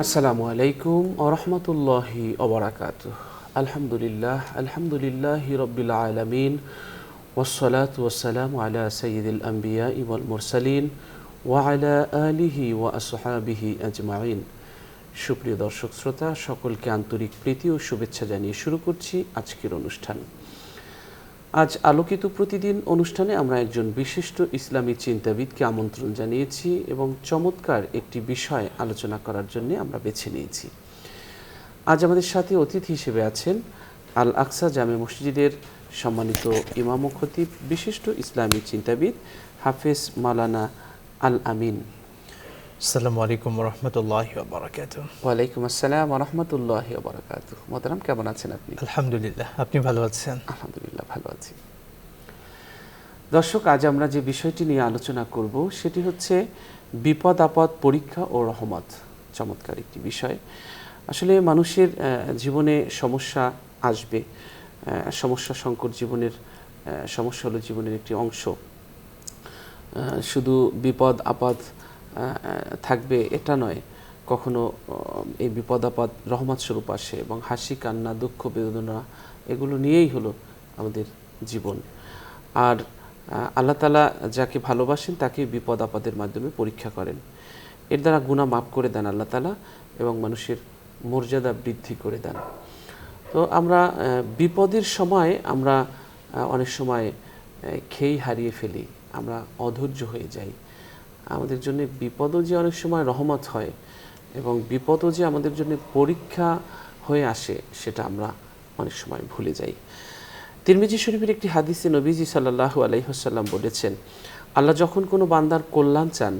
আসসালামু আলাইকুম ওয়া রাহমাতুল্লাহি ওয়া বারাকাতুহু। আলহামদুলিল্লাহি রাব্বিল আলামিন ওয়াসসালাতু ওয়াসসালামু আলা সাইয়্যিদিল আম্বিয়াই ওয়াল মুরসালিন ওয়া আলা আলিহি ওয়া আসহাবিহি আজমাইন। সুপ্রিয় দর্শক শ্রোতা, সকলকে আন্তরিক প্রীতি ও শুভেচ্ছা জানিয়ে শুরু করছি আজকের অনুষ্ঠান। আজ আলোকিত প্রতিদিন অনুষ্ঠানে আমরা একজন বিশিষ্ট ইসলামী চিন্তাবিদকে আমন্ত্রণ জানিয়েছি এবং চমৎকার একটি বিষয় আলোচনা করার জন্য আমরা বেছে নিয়েছি। আজ আমাদের সাথে অতিথি হিসেবে আছেন আল আকসা জামে মসজিদের সম্মানিত ইমাম ও খতিব, বিশিষ্ট ইসলামী চিন্তাবিদ হাফেজ মাওলানা আল আমিন। আসসালামু আলাইকুম ওয়া রাহমাতুল্লাহি ওয়া বারাকাতুহু। ওয়ালাইকুম আসসালাম ওয়া রাহমাতুল্লাহি ওয়া বারাকাতুহু। মোহতারাম, কেমন আছেন আপনি? আলহামদুলিল্লাহ, আপনি ভালো আছেন? আলহামদুলিল্লাহ, ভালো আছি। দর্শক, আজ আমরা যে বিষয়টি নিয়ে আলোচনা করব সেটি হচ্ছে বিপদ আপদ, পরীক্ষা ও রহমত। চমৎকার একটি বিষয়। আসলে মানুষের জীবনে সমস্যা আসবে, সমস্যা সংকট জীবনের সমস্যা হলো জীবনের একটি অংশ। শুধু বিপদ আপদ থাকবে এটা নয়, কখনো এই বিপদ আপদ রহমত স্বরূপ আসে এবং হাসি কান্না দুঃখ বেদনা এগুলো নিয়েই হলো আমাদের জীবন। আর আল্লাহ তাআলা যাকে ভালোবাসেন তাকে বিপদ আপদের মাধ্যমে পরীক্ষা করেন। এর দ্বারা গুনাহ মাফ করে দেন আল্লাহ তাআলা এবং মানুষের মর্যাদা বৃদ্ধি করে দেন। তো আমরা বিপদের সময় আমরা অনেক সময় খেই হারিয়ে ফেলি, আমরা অধৈর্য হয়ে যাই। আমাদের জন্য বিপদও যে অনেক সময় রহমত হয় এবং বিপদও যে আমাদের জন্য পরীক্ষা হয়ে আসে সেটা আমরা অনেক সময় ভুলে যাই। তিরমিজি শরীফের একটি হাদিসে নবীজি সাল্লাল্লাহু আলাইহি ওয়াসাল্লাম বলেছেন, আল্লাহ যখন কোনো বান্দার কল্যাণ চান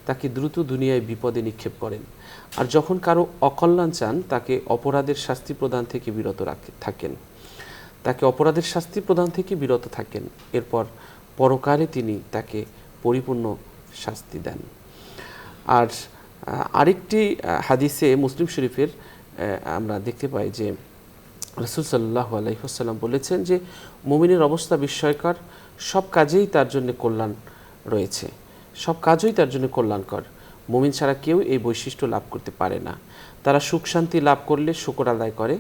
তাকে দ্রুত দুনিয়ায় বিপদে নিক্ষেপ করেন, আর যখন কারো অকল্যাণ চান তাকে অপরাধের শাস্তি প্রদান থেকে বিরত থাকেন। এরপর পরকালে তিনি তাকে পরিপূর্ণ শাস্তি দেন। আর আরেকটি হাদিসে মুসলিম শরীফের আমরা দেখতে পাই যে রাসূল সাল্লাল্লাহু আলাইহি ওয়াসাল্লাম বলেছেন যে মুমিনের অবস্থা বিস্ময়কর, সব কাজেই তার জন্য কল্যাণ রয়েছে, সব কাজই তার জন্য কল্যাণকর। মুমিন ছাড়া কেউ এই বৈশিষ্ট্য লাভ করতে পারে না। তারা সুখ শান্তি লাভ করলে শুকর আদায় করে,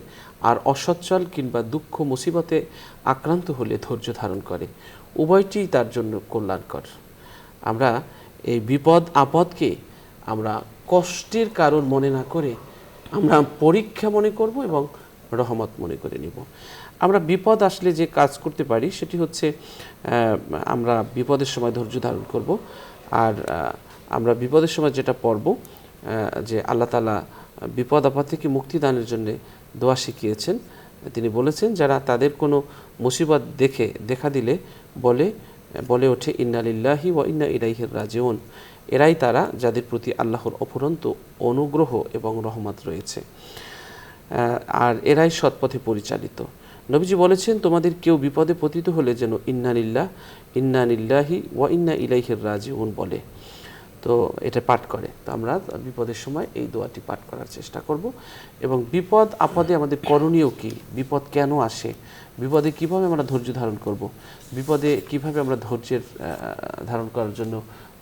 আর অসচ্ছল কিংবা দুঃখ মুসিবতে আক্রান্ত হলে ধৈর্য ধারণ করে। উভয়টিই তার জন্য কল্যাণকর। আমরা এই বিপদ আপদকে আমরা কষ্টের কারণ মনে না করে আমরা পরীক্ষা মনে করব এবং রহমত মনে করে নিব। আমরা বিপদ আসলে যে কাজ করতে পারি সেটি হচ্ছে আমরা বিপদের সময় ধৈর্য ধারণ করব। আর আমরা বিপদের সময় যেটা পড়ব যে আল্লাহ তাআলা বিপদ আপদ থেকে মুক্তি দানের জন্য দোয়া শিখিয়েছেন। তিনি বলেছেন, যারা তাদের কোনো মুসিবত দেখা দিলে বলে ওঠে ইন্না লিল্লাহি ওয়া ইন্না ইলাইহি রাজিউন, এরাই তারা যাদের প্রতি আল্লাহর অফুরন্ত অনুগ্রহ এবং রহমত রয়েছে, আর এরাই সৎপথে পরিচালিত। নবীজি বলেছেন, তোমাদের কেউ বিপদে পতিত হলে যেন ইন্না লিল্লাহি ওয়া ইন্না ইলাইহি রাজিউন বলে, তো এটা পাঠ করে। তো আমরা বিপদের সময় এই দোয়াটি পাঠ করার চেষ্টা করব। এবং বিপদ আপদে আমাদের করণীয় কি, বিপদ কেন আসে, বিপদে কিভাবে আমরা ধৈর্য ধারণ করব, বিপদে কিভাবে আমরা ধৈর্যের ধারণ করার জন্য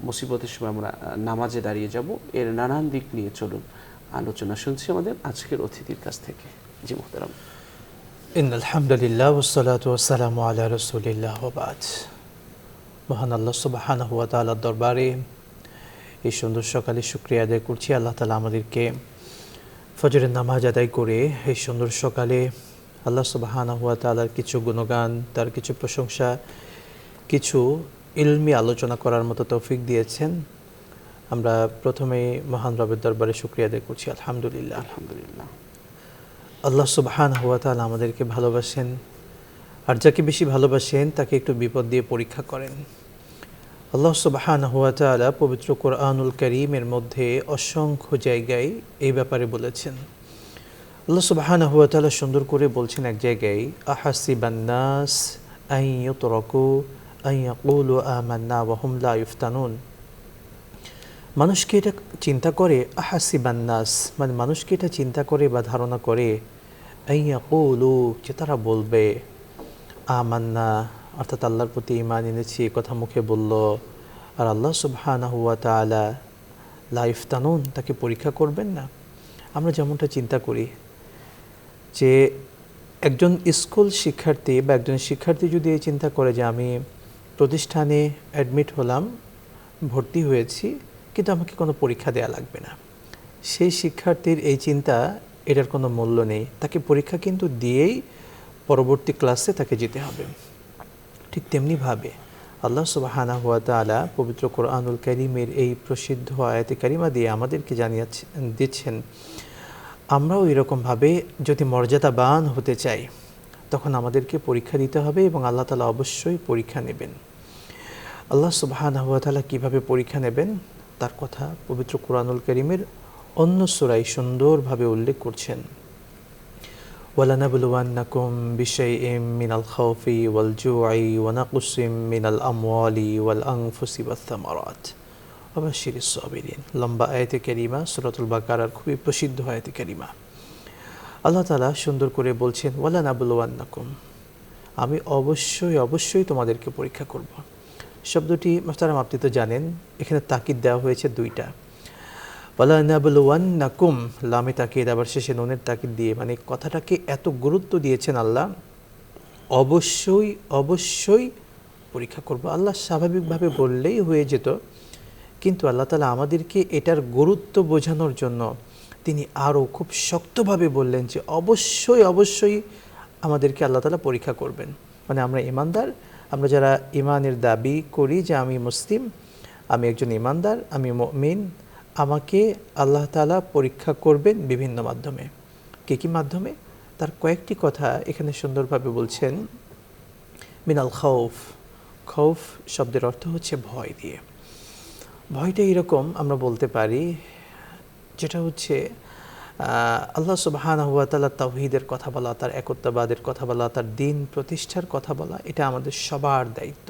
মুসিবতের সময় আমরা নামাজে দাঁড়িয়ে যাব, এর নানান দিক নিয়ে চলুন আলোচনা শুনছি আমাদের আজকের অতিথির কাছ থেকে। জি মুহতারাম। ইন্নাল হামদুলিল্লাহ ওয়াসসালাতু ওয়াসসালামু আলা রাসূলিল্লাহ ওয়া বাদ। মহান আল্লাহ সুবহানাহু ওয়া তাআলার দরবারে এই সুন্দর সকালে শুকরিয়া আদায় করছি। আল্লাহ তাআলা আমাদেরকে ফজরের নামাজ আদায় করে এই সুন্দর সকালে আল্লাহ সুবহানাহু ওয়া তাআলার কিছু গুণগান, তার কিছু প্রশংসা, কিছু ইলমি আলোচনা করার মতো তৌফিক দিয়েছেন। আমরা প্রথমে মহান রবের দরবারে শুকরিয়া আদায় করছি। আলহামদুলিল্লাহ। আল্লাহ সুবহানাহু ওয়া তাআলা আমাদেরকে ভালোবাসেন, আর যাকে বেশি ভালোবাসেন তাকে একটু বিপদ দিয়ে পরীক্ষা করেন। আল্লাহ সুবহানাহু ওয়া তাআলা পবিত্র কোরআনুল কারীমের মধ্যে অসংখ্য জায়গায় এই ব্যাপারে বলেছেন। আল্লাহ সুবহানাহু ওয়া তাআলা সুন্দর করে বলছেন এক জায়গায়, আহাসিবান নাস আন ইউতরাকু আন ইয়াকুলু আমান্না ওয়া হুম লা ইফতানুন। মানুষকে এটা চিন্তা করে, আহাসিবান নাস মানে মানুষকে এটা চিন্তা করে বা ধারণা করে, আন ইয়াকুলু যে তারা বলবে, আমান্না অর্থাৎ আল্লাহর প্রতি ঈমান এনেছি কথা মুখে বলল, আর আল্লাহ সুবহানাহু ওয়া তাআলা লা ইফতানুন তাকে পরীক্ষা করবেন না। আমরা যেমনটা চিন্তা করি যে একজন স্কুল শিক্ষার্থী বা একজন শিক্ষার্থী যদি এই চিন্তা করে যে আমি প্রতিষ্ঠানে অ্যাডমিট হলাম, ভর্তি হয়েছি, কিন্তু আমাকে কোনো পরীক্ষা দেওয়া লাগবে না, সেই শিক্ষার্থীর এই চিন্তা, এটার কোনো মূল্য নেই। তাকে পরীক্ষা কিন্তু দিয়েই পরবর্তী ক্লাসে তাকে যেতে হবে। ঠিক তেমনিভাবে আল্লাহ সুবহানাহু ওয়া তাআলা পবিত্র কোরআনুল কারীমের এই প্রসিদ্ধ আয়াতে কারিমা দিয়ে আমাদেরকে দিচ্ছেন আমরাও এরকমভাবে যদি মর্যাদাবান হতে চাই তখন আমাদেরকে পরীক্ষা দিতে হবে এবং আল্লাহ তাআলা অবশ্যই পরীক্ষা নেবেন। আল্লাহ সুবহানাহু ওয়া তাআলা কীভাবে পরীক্ষা নেবেন তার কথা পবিত্র কোরআনুল কারীমের অন্য সূরায় সুন্দরভাবে উল্লেখ করছেন। وَلَنَبْلُوَنَّكُمْ بِشَيْءٍ مِّنَ الْخَوْفِ وَالْجُوعِ وَنَقْصٍ مِّنَ الْأَمْوَالِ وَالْأَنفُسِ وَالثَّمَرَاتِ وَبَشِّرِ الصَّابِرِينَ। লম্বা আয়াতে কারিমা, সূরাতুল বাকারার খুবই প্রসিদ্ধ আয়াতে কারিমা। আল্লাহ তাআলা সুন্দর করে বলছেন ওয়ালানাবলুওয়ান্নাকুম, আমি অবশ্যই তোমাদেরকে পরীক্ষা করব। শব্দটি মুহতারাম আপনি তো জানেন, এখানে তাকিদ দেওয়া হয়েছে দুইটা, ওয়ালানাবলুওয়ান্নাকুম, লামে তাকিদ আবার শেষে নুনের তাকিদ দিয়ে, মানে কথাটাকে এত গুরুত্ব দিয়েছেন আল্লাহ, অবশ্যই পরীক্ষা করব। আল্লাহ স্বাভাবিকভাবে বললেই হয়ে যেত, কিন্তু আল্লাহ তাআলা আমাদেরকে এটার গুরুত্ব বোঝানোর জন্য তিনি আরও খুব শক্তভাবে বললেন যে অবশ্যই আমাদেরকে আল্লাহ তাআলা পরীক্ষা করবেন। মানে আমরা ঈমানদার, আমরা যারা ঈমানের দাবি করি যে আমি মুসলিম, আমি একজন ঈমানদার, আমি মুমিন, আমাকে আল্লাহ তাআলা পরীক্ষা করবেন বিভিন্ন মাধ্যমে। কী মাধ্যমে? তার কয়েকটি কথা এখানে সুন্দরভাবে বলছেন। মিনাল খৌফ শব্দের অর্থ হচ্ছে ভয় দিয়ে। ভয়টা এরকম আমরা বলতে পারি, যেটা হচ্ছে আল্লাহ সুবহানাহু ওয়া তাআলা তাওহীদের কথা বলা, তার একত্ববাদের কথা বলা, তার দ্বীন প্রতিষ্ঠার কথা বলা, এটা আমাদের সবার দায়িত্ব।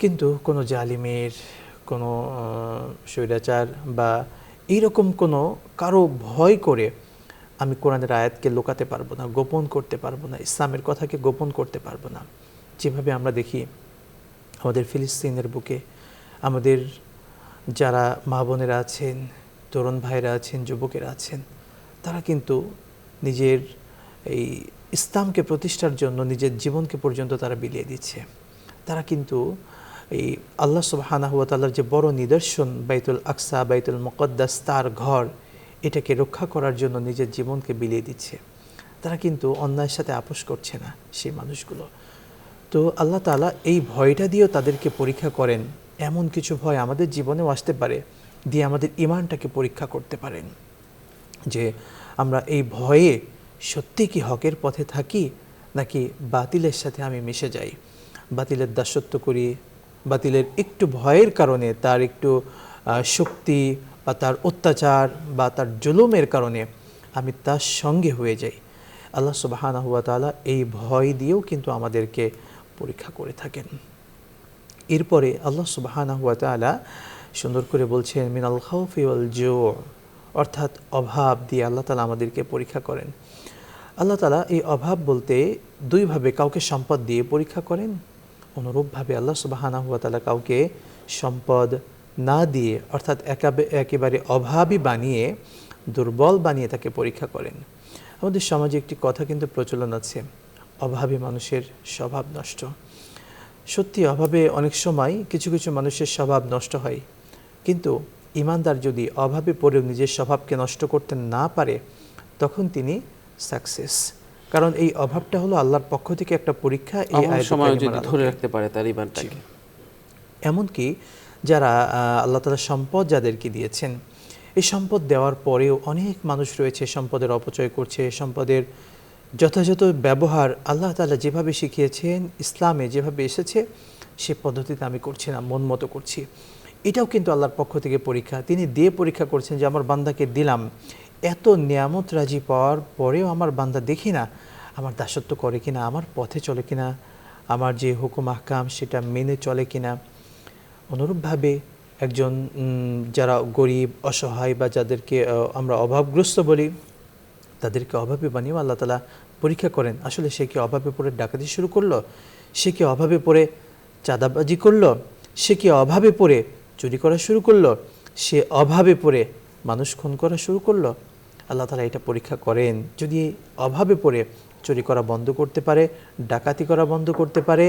কিন্তু কোনো জালিমের, কোনো স্বৈরাচার বা এইরকম কোনো কারো ভয় করে আমি কোরআনের আয়াতকে লুকাতে পারবো না, গোপন করতে পারবো না, ইসলামের কথাকে গোপন করতে পারবো না। যেভাবে আমরা দেখি আমাদের ফিলিস্তিনের বুকে আমাদের যারা মা বোনেরা আছেন, তরুণ ভাইরা আছেন, যুবকেরা আছেন, তারা কিন্তু নিজের এই ইসলামকে প্রতিষ্ঠার জন্য নিজের জীবনকে পর্যন্ত তারা বিলিয়ে দিচ্ছে। তারা কিন্তু এই আল্লাহ সুবহানাহু ওয়া তাআলার যে বড় নিদর্শন বাইতুল আকসা, বাইতুল মুকদ্দাস, তার ঘর, এটাকে রক্ষা করার জন্য নিজের জীবনকে বিলিয়ে দিচ্ছে। তারা কিন্তু অন্যায়ের সাথে আপোষ করছে না সেই মানুষগুলো। তো আল্লাহ তাআলা এই ভয়টা দিয়েও তাদেরকে পরীক্ষা করেন। এমন কিছু ভয় আমাদের জীবনেও আসতে পারে, দিয়ে আমাদের ঈমানটাকে পরীক্ষা করতে পারেন যে আমরা এই ভয়ে সত্যি কি হকের পথে থাকি, নাকি বাতিলের সাথে আমি মিশে যাই, বাতিলের দাসত্ব করি, বাতিলের একটু ভয়ের কারণে, তার একটু শক্তি বা তার অত্যাচার বা তার জুলুমের কারণে আমি তার সঙ্গে হয়ে যাই। আল্লাহ সুবহানাহু ওয়া তাআলা এই ভয় দিয়েও কিন্তু আমাদেরকে পরীক্ষা করে থাকেন। এরপরে আল্লাহ সুবহানাহু ওয়া তাআলা সুন্দর করে বলছেন মিনাল খাউফি ওয়াল জু', অর্থাৎ অভাব দিয়ে আল্লাহ তাআলা আমাদেরকে পরীক্ষা করেন। আল্লাহ তাআলা এই অভাব বলতে দুইভাবে, কাউকে সম্পদ দিয়ে পরীক্ষা করেন, অনুরূপভাবে আল্লাহ সুবহানাহু ওয়া তাআলা কাউকে সম্পদ না দিয়ে, অর্থাৎ একেবারে অভাবী বানিয়ে, দুর্বল বানিয়ে তাকে পরীক্ষা করেন। আমাদের সমাজে একটি কথা কিন্তু প্রচলন আছে, অভাবী মানুষের স্বভাব নষ্ট। সত্যি অভাবে অনেক সময় কিছু মানুষের স্বভাব নষ্ট হয়, কিন্তু ঈমানদার যদি অভাবে পড়েও নিজের স্বভাবকে নষ্ট করতে না পারে তখন তিনি সাকসেস। কারণ এই অভাবটা হলো আল্লাহর পক্ষ থেকে একটা পরীক্ষা। এই সময় যদি ধরে রাখতে পারে তার ঈমানটাকে। এমনকি যারা আল্লাহ তাআলা সম্পদ যাদেরকে দিয়েছেন, এই সম্পদ দেওয়ার পরেও অনেক মানুষ রয়েছে সম্পদের অপচয় করছে, সম্পদের যথাযথ ব্যবহার আল্লাহ তাআলা যেভাবে শিখিয়েছেন, ইসলামে যেভাবে এসেছে সে পদ্ধতিতে আমি করছি না, মন মতো করছি। এটাও কিন্তু আল্লাহর পক্ষ থেকে পরীক্ষা। তিনি দিয়ে পরীক্ষা করছেন যে আমার বান্দাকে দিলাম, এত নিয়ামত রাজি পাওয়ার পরেও আমার বান্দা দেখি না আমার দাসত্ব করে কিনা, আমার পথে চলে কিনা, আমার যে হুকুম আহকাম সেটা মেনে চলে কিনা। অনুরূপভাবে একজন যারা গরিব, অসহায় বা যাদেরকে আমরা অভাবগ্রস্ত বলি, তাদেরকে অভাবে বানিয়েও আল্লাহ তাআলা পরীক্ষা করেন। আসলে সে কি অভাবে পড়ে ডাকাতি শুরু করলো, সে কি অভাবে পড়ে চাঁদাবাজি করলো, সে কি অভাবে পড়ে চুরি করা শুরু করলো, সে অভাবে পড়ে মানুষ খুন করা শুরু করলো, আল্লাহ তাআলা এটা পরীক্ষা করেন। যদি অভাবে পড়ে চুরি করা বন্ধ করতে পারে, ডাকাতি করা বন্ধ করতে পারে,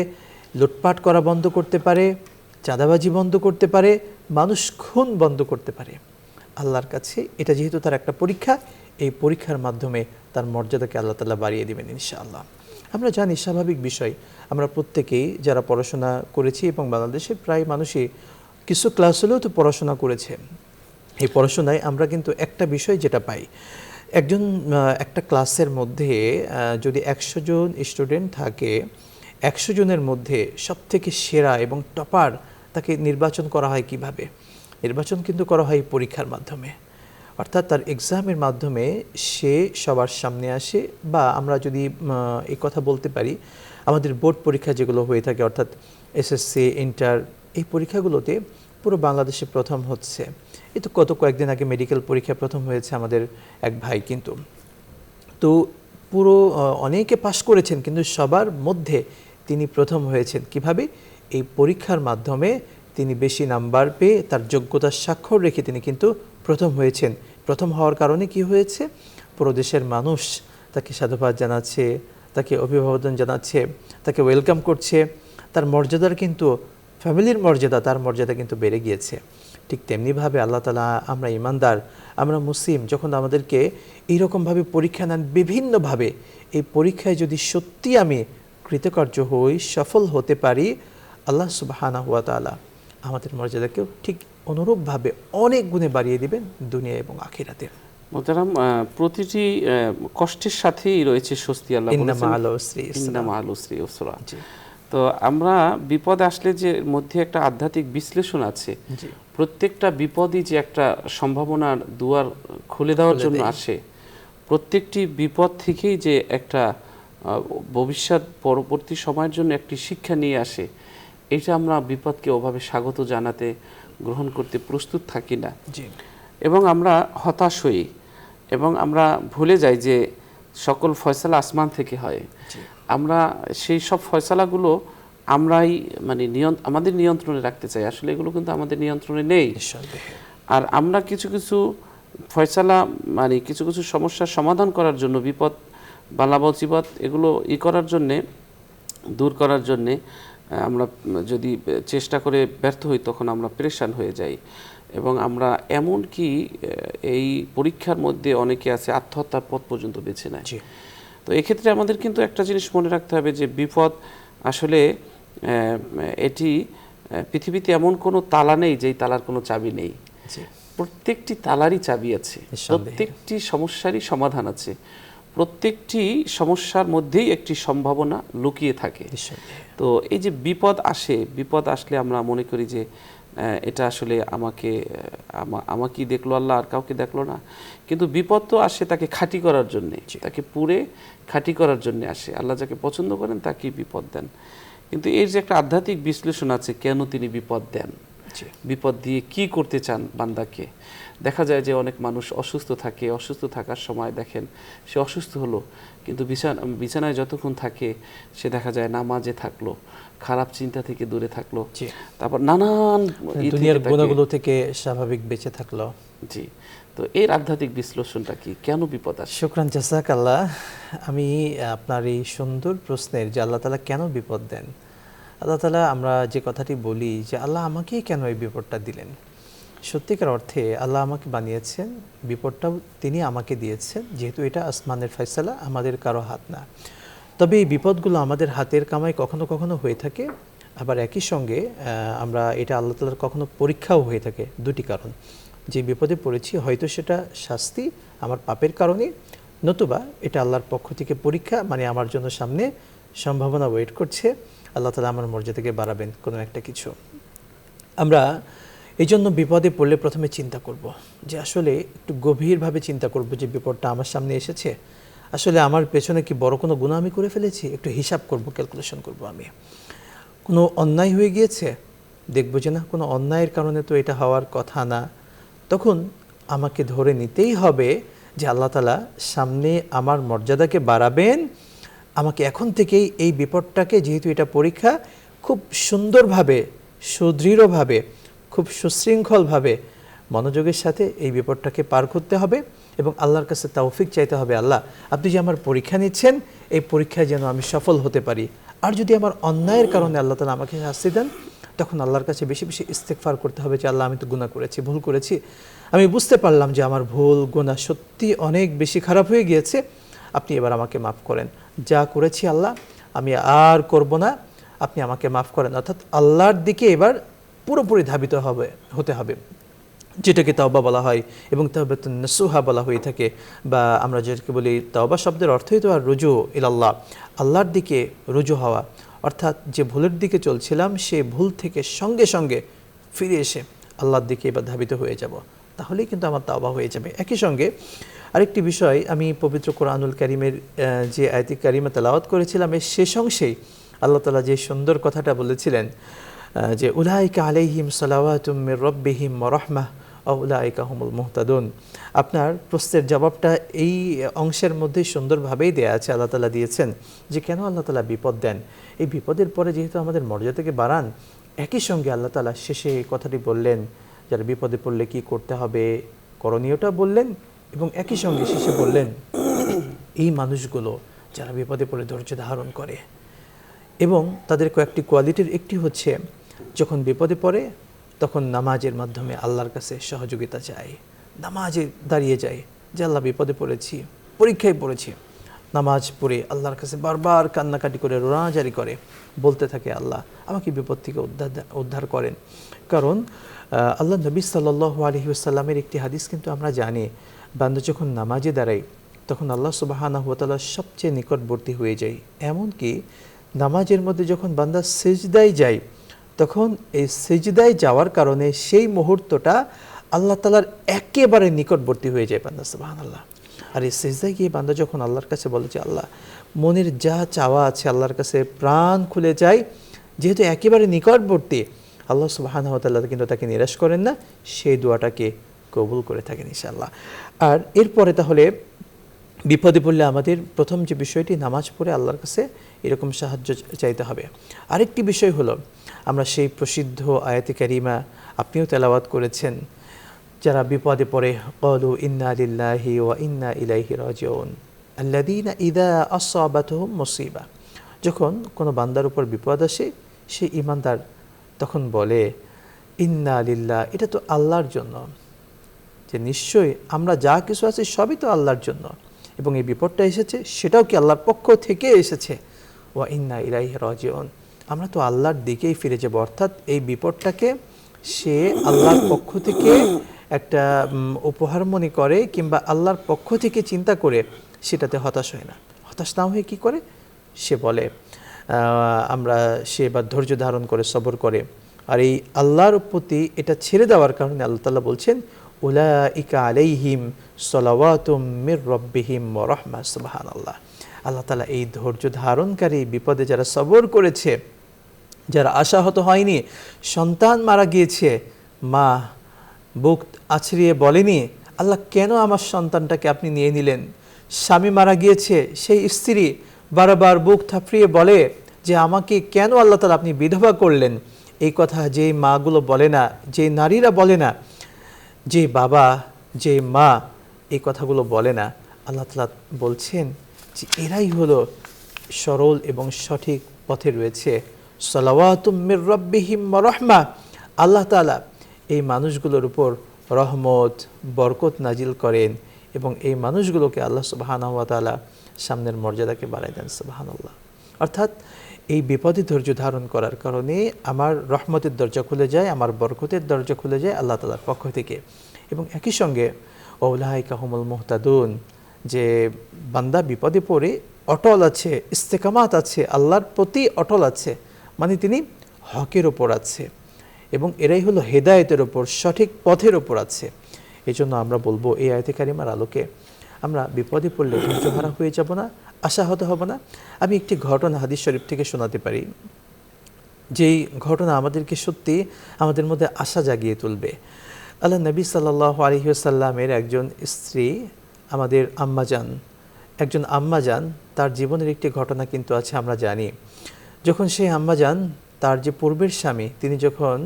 লুটপাট করা বন্ধ করতে পারে, চাঁদাবাজি বন্ধ করতে পারে, মানুষ খুন বন্ধ করতে পারে, আল্লাহর কাছে এটা যেহেতু তার একটা পরীক্ষা, এই পরীক্ষার মাধ্যমে তার মর্যাদাকে আল্লাহ তাআলা বাড়িয়ে দেবেন ইনশাআল্লাহ। আমরা জানি স্বাভাবিক বিষয়, আমরা প্রত্যেকেই যারা পড়াশোনা করেছি এবং বাংলাদেশে প্রায় মানুষই কিছু ক্লাস হলেও তো পড়াশোনা করেছে। এই পড়াশোনায় আমরা কিন্তু একটা বিষয় যেটা পাই, একটা ক্লাসের মধ্যে যদি 100 জন স্টুডেন্ট থাকে, 100 জনের মধ্যে সবথেকে সেরা এবং টপার তাকে নির্বাচন করা হয় কিভাবে? নির্বাচন কিন্তু করা হয় পরীক্ষার মাধ্যমে, অর্থাৎ তার এক্সামের মাধ্যমে সে সবার সামনে আসে। বা আমরা যদি এই কথা বলতে পারি, আমাদের বোর্ড পরীক্ষা যেগুলো হয়ে থাকে, অর্থাৎ এসএসসি, ইন্টার, এই পরীক্ষাগুলোতে পুরো বাংলাদেশে প্রথম হচ্ছে। এই তো কয়েকদিন আগে মেডিকেল পরীক্ষা প্রথম হয়েছে আমাদের এক ভাই, কিন্তু তো পুরো অনেকে পাশ করেছেন, কিন্তু সবার মধ্যে তিনি প্রথম হয়েছেন কিভাবে? এই পরীক্ষার মাধ্যমে তিনি বেশি নাম্বার পেয়ে তার যোগ্যতার স্বাক্ষর রেখে তিনি কিন্তু প্রথম হয়েছেন। প্রথম হওয়ার কারণে কি হয়েছে? পুরো দেশের মানুষ তাকে সাধুবাদ জানাচ্ছে, তাকে অভিবাদন জানাচ্ছে, তাকে ওয়েলকাম করছে। তার মর্যাদার কিন্তু, ফ্যামিলির মর্যাদা, তার মর্যাদা কিন্তু বেড়ে গিয়েছে। ঠিক তেমনিভাবে আল্লাহ তাআলা, আমরা ইমানদার, আমরা মুসলিম, যখন আমাদেরকে এইরকমভাবে পরীক্ষা নেন বিভিন্নভাবে, এই পরীক্ষায় যদি সত্যি আমি কৃতকার্য হই, সফল হতে পারি, আল্লাহ সুবহানাহু ওয়া তাআলা আমাদের মর্যাদাকেও ঠিক অনুরূপভাবে অনেক গুণে বাড়িয়ে দিবেন দুনিয়া এবং আখিরাতে। মোহতারাম, প্রতিটি কষ্টের সাথেই রয়েছে স্বস্তি। আল্লাহ বলেছেন ইন্না মা'আল উসরি ইউসরা। তো আমরা বিপদ আসলে যে মধ্যে একটা আধ্যাত্মিক বিশ্লেষণ আছে, প্রত্যেকটা বিপদই যে একটা সম্ভাবনার দুয়ার খুলে দেওয়ার জন্য আসে, প্রত্যেকটি বিপদ থেকেই যে একটা ভবিষ্যৎ পরবর্তী সময়ের জন্য একটি শিক্ষা নিয়ে আসে, এটা আমরা বিপদকে ওভাবে স্বাগত জানাতে, গ্রহণ করতে প্রস্তুত থাকি না, এবং আমরা হতাশ হই এবং আমরা ভুলে যাই যে সকল ফয়সালা আসমান থেকে হয়। আমরা সেই সব ফয়সালাগুলো আমরাই মানে আমাদের নিয়ন্ত্রণে রাখতে চাই, আসলে এগুলো কিন্তু আমাদের নিয়ন্ত্রণে নেই। আর আমরা কিছু কিছু ফয়সালা মানে কিছু কিছু সমস্যার সমাধান করার জন্য, বিপদ বালা মুসিবত এগুলো করার জন্যে, দূর করার জন্যে আমরা যদি চেষ্টা করে ব্যর্থ হই, তখন আমরা পেরেশান হয়ে যাই এবং আমরা এমনকি এই পরীক্ষার মধ্যে অনেকে আছে আত্মহত্যার পথ পর্যন্ত বেছে নেয়। তো এক্ষেত্রে আমাদের কিন্তু একটা জিনিস মনে রাখতে হবে যে বিপদ আসলে এটি পৃথিবীতে এমন কোনো তালা নেই যেই তালার কোনো চাবি নেই। প্রত্যেকটি তালারই চাবি আছে, প্রত্যেকটি সমস্যারই সমাধান আছে, প্রত্যেকটি সমস্যার মধ্যেই একটি সম্ভাবনা লুকিয়ে থাকে। তো এই যে বিপদ আসে, বিপদ আসলে আমরা মনে করি যে এটা আসলে আমাকেই দেখলো আল্লাহ, আর কাউকে দেখলো না। কিন্তু বিপদ তো আসে তাকে খাঁটি করার জন্যে, তাকে পুরে খাঁটি করার জন্য আসে। আল্লাহ যাকে পছন্দ করেন তাকেই বিপদ দেন। কিন্তু এর যে একটা আধ্যাত্মিক বিশ্লেষণ আছে, কেন তিনি বিপদ দেন, বিপদ দিয়ে কি করতে চান বান্দাকে। দেখা যায় যে অনেক মানুষ অসুস্থ থাকে, অসুস্থ থাকার সময় দেখেন সে অসুস্থ হলো, কিন্তু বিছানায় যতক্ষণ থাকে সে দেখা যায় নামাজে থাকলো, খারাপ চিন্তা থেকে দূরে থাকলো, তারপর নানান দুনিয়ার গুণাগুলো থেকে স্বাভাবিক বেঁচে থাকলো। জি, তো এর আধ্যাত্মিক বিশ্লেষণটা কি, কেন বিপদ আসে? শুকরান, জাযাকাল্লাহ। আমি আপনার এই সুন্দর প্রশ্নের যে আল্লাহ তাআলা কেন বিপদ দেন, আল্লাহ তাআলা, আমরা যে কথাটি বলি যে আল্লাহ আমাকেই কেন এই বিপদটা দিলেন, সত্যিকার অর্থে আল্লাহ আমাকে বানিয়েছেন, বিপদটাও তিনি আমাকে দিয়েছেন, যেহেতু এটা আসমানের ফয়সালা, আমাদের কারো হাত না। তবে এই বিপদগুলো আমাদের হাতের কামাই কখনো কখনো হয়ে থাকে, আবার একই সঙ্গে আমরা এটা আল্লাহ তাআলার কখনো পরীক্ষাও হয়ে থাকে। দুটি কারণ, যে বিপদে পড়েছি হয়তো সেটা শাস্তি আমার পাপের কারণে, নতুবা এটা আল্লাহর পক্ষ থেকে পরীক্ষা, মানে আমার জন্য সামনে সম্ভাবনা ওয়েট করছে, আল্লাহ তাআলা আমার মর্যাদাকে বাড়াবেন কোনো একটা কিছু। আমরা এই জন্য বিপদে পড়লে প্রথমে চিন্তা করব, যে আসলে একটু গভীরভাবে চিন্তা করব যে বিপদটা আমার সামনে এসেছে, আসলে আমার পেছনে কি বড় কোনো গুনাহ আমি করে ফেলেছি, একটু হিসাব করব, ক্যালকুলেশন করব। আমি কোনো অন্যায় হয়ে গিয়েছে, দেখব যে না, কোনো অন্যায়ের কারণে তো এটা হওয়ার কথা না, তখন আমাকে ধরে নিতেই হবে যে আল্লাহ তাআলা সামনে আমার মর্যাদাকে বাড়াবেন, আমাকে এখন থেকেই এই বিপদটাকে, যেহেতু এটা পরীক্ষা, খুব সুন্দরভাবে, সুদৃঢ়ভাবে, খুব সুশৃঙ্খলভাবে মনোযোগের সাথে এই বিপদটাকে পার করতে হবে এবং আল্লাহর কাছে তৌফিক চাইতে হবে, আল্লাহ আপনি যে আমার পরীক্ষা নিচ্ছেন এই পরীক্ষায় যেন আমি সফল হতে পারি। আর যদি আমার অন্যায়ের কারণে আল্লাহ তাআলা আমাকে শাস্তি দেন, তখন আল্লাহর কাছে বেশি বেশি ইস্তেগফার করতে হবে যে আল্লাহ আমি তো গুনাহ করেছি, ভুল করেছি, আমি বুঝতে পারলাম যে আমার ভুল গুনাহ সত্যি অনেক বেশি খারাপ হয়ে গিয়েছে, আপনি এবার আমাকে মাফ করেন, যা করেছি আল্লাহ আমি আর করব না, আপনি আমাকে মাফ করেন। অর্থাৎ আল্লাহর দিকে এবার পুরোপুরি ধাবিত হতে হবে, যেটাকে তাওবা বলা হয় এবং তাওবাতুন নাসুহা বলা হয়ে থাকে, বা আমরা যেটাকে বলি তাওবা শব্দের অর্থই তো আর রুজু ইলাল্লাহ, আল্লাহর দিকে রুজু হওয়া। অর্থাৎ যে ভুলের দিকে চলছিলাম সেই ভুল থেকে সঙ্গে সঙ্গে ফিরে এসে আল্লাহর দিকে এবার ধাবিত হয়ে যাব, তাহলেই কিন্তু আমার তাওবা হয়ে যাবে। একই সঙ্গে আরেকটি বিষয়, আমি পবিত্র কোরআনুল কারীমের যে আয়াতে কারিমা তেলাওয়াত করেছিলাম এর শেষ অংশেই আল্লাহ তাআলা যে সুন্দর কথাটা বলেছিলেন যে উলাইকা আলাইহিম সালাওয়াতুম মির রাব্বিহিম ওয়া রাহমাহ ওয়া উলাইকা হুমুল মুহতাদুন। আপনার প্রশ্নের জবাবটা এই অংশের মধ্যে সুন্দরভাবেই দেয়া আছে, আল্লাহ তাআলা দিয়েছেন যে কেন আল্লাহ তাআলা বিপদ দেন। এই বিপদের পরে যেহেতু আমাদের মর্যাদাকে বাড়ান, একই সঙ্গে আল্লাহ তাআলা শেষে এই কথাটি বললেন যারা বিপদে পড়লে কি করতে হবে করণীয়টা বললেন, এবং একই সঙ্গে শেষে বললেন এই মানুষগুলো যারা বিপদে পড়ে ধৈর্য ধারণ করে, এবং তাদের কয়েকটি কোয়ালিটির একটি হচ্ছে যখন বিপদে পড়ে তখন নামাজের মাধ্যমে আল্লাহর কাছে সহযোগিতা চায়, নামাজে দাঁড়িয়ে যায় যে আল্লাহ বিপদে পড়েছি, পরীক্ষায় পড়েছি, নামাজ পড়ে আল্লাহর কাছে বারবার কান্নাকাটি করে রোনাজারি করে বলতে থাকে আল্লাহ আমাকে বিপদ থেকে উদ্ধার করেন। কারণ আল্লাহ নবী সাল্লাল্লাহু আলাইহি ওয়াসাল্লামের একটি হাদিস কিন্তু আমরা জানি, বান্দা যখন নামাজে দাঁড়ায় তখন আল্লাহ সুবহানাহু ওয়া তাআলা সবচেয়ে নিকটবর্তী হয়ে যায়। এমনকি নামাজের মধ্যে যখন বান্দা সিজদায় যায় তখন এই সিজদায় যাওয়ার কারণে সেই মুহূর্তটা আল্লাহ তাআলার একেবারে নিকটবর্তী হয়ে যায় বান্দা, সুবহানাল্লাহ। আর এই সিজদায় গিয়ে বান্দা যখন আল্লাহর কাছে বলে যে আল্লাহ মনের যা চাওয়া আছে আল্লাহর কাছে প্রাণ খুলে যায়, যেহেতু একেবারে নিকটবর্তী, আল্লাহ সুবহানাহু ওয়া তাআলা কিন্তু তাকে নিরাশ করেন না, সেই দোয়াটাকে কবুল করে থাকেন ইনশাআল্লাহ। আর এরপরে তাহলে বিপদে পড়লে আমাদের প্রথম যে বিষয়টি নামাজ পড়ে আল্লাহর কাছে এরকম সাহায্য চাইতে হবে। আরেকটি বিষয় হলো আমরা সেই প্রসিদ্ধ আয়াতে কারিমা আপনিও তেলাওয়াত করেছেন, যারা বিপদে পড়ে ক্বালু ইন্না লিল্লাহি ওয়া ইন্না ইলাইহি রাজিউন আল্লাযীনা ইযা আসাবাতহুম মুসিবা। যখন কোনো বান্দার উপর বিপদ আসে সেই ঈমানদার তখন বলে ইন্না লিল্লাহ, এটা তো আল্লাহর জন্য, যে নিশ্চয়ই আমরা যা কিছু আছে সবই তো আল্লাহর জন্য, এবং এই বিপদটা এসেছে সেটাও কি আল্লাহর পক্ষ থেকে এসেছে, ওয়া ইন্না ইলাইহি রাজিউন, আমরা তো আল্লাহর দিকেই ফিরে যাব। অর্থাৎ এই বিপদটাকে সে আল্লাহর পক্ষ থেকে একটা উপহার মনে করে কিংবা আল্লাহর পক্ষ থেকে চিন্তা করে সেটাতে হতাশ হয় না। হতাশ না হয়ে কী করে, সে বলে সে এবার ধৈর্য ধারণ করে সবর করে। আর এই আল্লাহর প্রতি এটা ছেড়ে দেওয়ার কারণে আল্লাহ তাআলা বলছেন উলাইকা আলাইহিম সালাওয়াতুম মির রাব্বিহিম ওয়া রাহমাহ, সুবহানাল্লাহ। আল্লাহ তাআলা এই ধৈর্য ধারণকারী বিপদে যারা সবর করেছে, যারা আশাহত হয়নি, সন্তান মারা গিয়েছে, মা বুক আছড়িয়ে বলেনি আল্লাহ কেন আমার সন্তানটাকে আপনি নিয়ে নিলেন, স্বামী মারা গিয়েছে সেই স্ত্রী বারবার বুক থাপড়িয়ে বলে যে আমাকে কেন আল্লাহ তাআলা আপনি বিধবা করলেন, এই কথা যে মাগুলো বলে না, যে নারীরা বলে না, যে বাবা যে মা এই কথাগুলো বলে না, আল্লাহ তাআলা বলছেন যে এরাই হলো সরল এবং সঠিক পথে রয়েছে। সালাওয়াতুম মির রাব্বিহিম ওয়া রাহমাহ, আল্লাহ তাআলা এই মানুষগুলোর উপর রহমত বরকত নাজিল করেন এবং এই মানুষগুলোকে আল্লাহ সুবহানাহু ওয়া তাআলা সামনের মর্যাদাকে বাড়ায় দেন, সুবহানাল্লাহ। অর্থাৎ এই বিপদে ধৈর্য ধারণ করার কারণে আমার রহমতের দরজা খুলে যায়, আমার বরকতের দরজা খুলে যায় আল্লাহ তাআলার পক্ষ থেকে। এবং একই সঙ্গে উলাইকা হুমুল মুহতাদুন, যে বান্দা বিপদে পড়ে অটল আছে, ইস্তেকামাত আছে, আল্লাহর প্রতি অটল আছে, মানে তিনি হকের ওপর আছে, এবং এরাই হলো হেদায়েতের ওপর, সঠিক পথের ওপর আছে। এই জন্য আমরা বলবো এই আয়াতে কারিমার আলোকে আমরা বিপদে পড়লে ধৈর্যহারা হয়ে যাব না, আশাহত হব না। আমি একটি ঘটনা হাদিস শরীফ থেকে শোনাতে পারি, যেই ঘটনা আমাদেরকে সত্যি আমাদের মধ্যে আশা জাগিয়ে তুলবে। আল্লাহ নবী সাল্লাল্লাহু আলাইহি ওয়াসাল্লামের একজন স্ত্রী, আমাদের আম্মাজান, একজন আম্মাজান, তার জীবনের একটি ঘটনা কিন্তু আছে আমরা জানি। যখন সেই আম্মাজান, তার যে পূর্বের স্বামী, তিনি যখন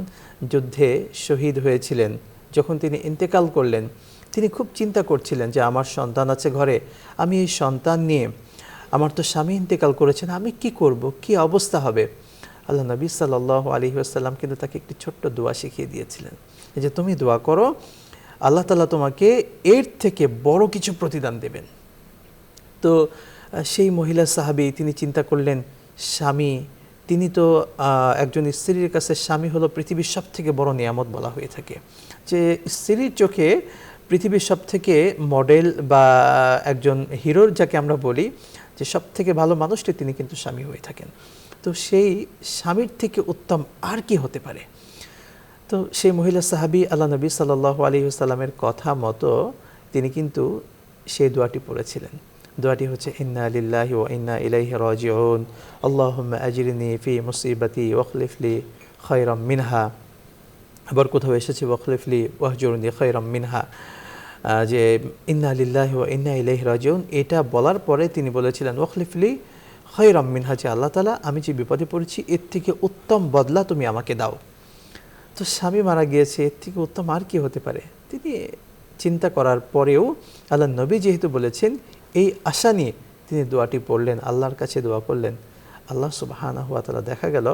যুদ্ধে শহীদ হয়েছিলেন, যখন তিনি ইন্তেকাল করলেন, তিনি খুব চিন্তা করছিলেন যে আমার সন্তান আছে ঘরে, আমি এই সন্তান নিয়ে, আমার তো স্বামী ইন্তেকাল করেছেন, আমি কি করব, কি অবস্থা হবে। আল্লাহ নবী সাল্লাল্লাহু আলাইহি ওয়াসাল্লাম কিন্তু তাকে একটি ছোট্ট দোয়া শিখিয়ে দিয়েছিলেন, যে তুমি দোয়া করো, আল্লাহ তাআলা তোমাকে এর থেকে বড় কিছু প্রতিদান দেবেন। তো সেই মহিলা সাহাবী তিনি চিন্তা করলেন, স্বামী, তিনি তো একজন স্ত্রীর কাছে স্বামী হলো পৃথিবীর সব থেকে বড় নিয়ামত বলা হয়ে থাকে, যে স্ত্রীর চোখে পৃথিবীর সব থেকে মডেল বা একজন হিরোর যাকে আমরা বলি, যে সব থেকে ভালো মানুষটি তিনি কিন্তু স্বামী হয়ে থাকেন। তো সেই স্বামীর থেকে উত্তম আর কি হতে পারে। তো সেই মহিলা সাহাবী আল্লাহ নবী সাল্লাল্লাহু আলাইহি ওয়াসাল্লামের কথা মতো তিনি কিন্তু সেই দোয়াটি পড়েছিলেন। দোয়াটি হচ্ছে, ইন্না লিল্লাহি ওয়া ইন্না ইলাইহি রাজিউন, আল্লাহুম্মা আজরিনি ফি মুসিবাতি ওয়াখলিফ লি খায়রাম মিনহা। আবার কোথাও এসেছে ওয়াখলিফ লি ওয়াহজুরনি খায়রাম মিনহা, যে ইন্না লিল্লাহি ওয়া ইন্না ইলাইহি রাজিউন, এটা বলার পরে তিনি বলেছিলেন ওয়াখলিফ লি খায়রাম মিনহা, যে আল্লাহ তাআলা আমি যে বিপদে পড়েছি এর থেকে উত্তম বদলা তুমি আমাকে দাও। তো স্বামী মারা গিয়েছে, এর থেকে উত্তম আর কি হতে পারে। তিনি চিন্তা করার পরেও আল্লাহ নবী যেহেতু বলেছেন, এই আশা নিয়ে তিনি দোয়াটি পড়লেন, আল্লাহর কাছে দোয়া করলেন। আল্লাহ সুবহানাহু ওয়া তাআলা দেখা গেল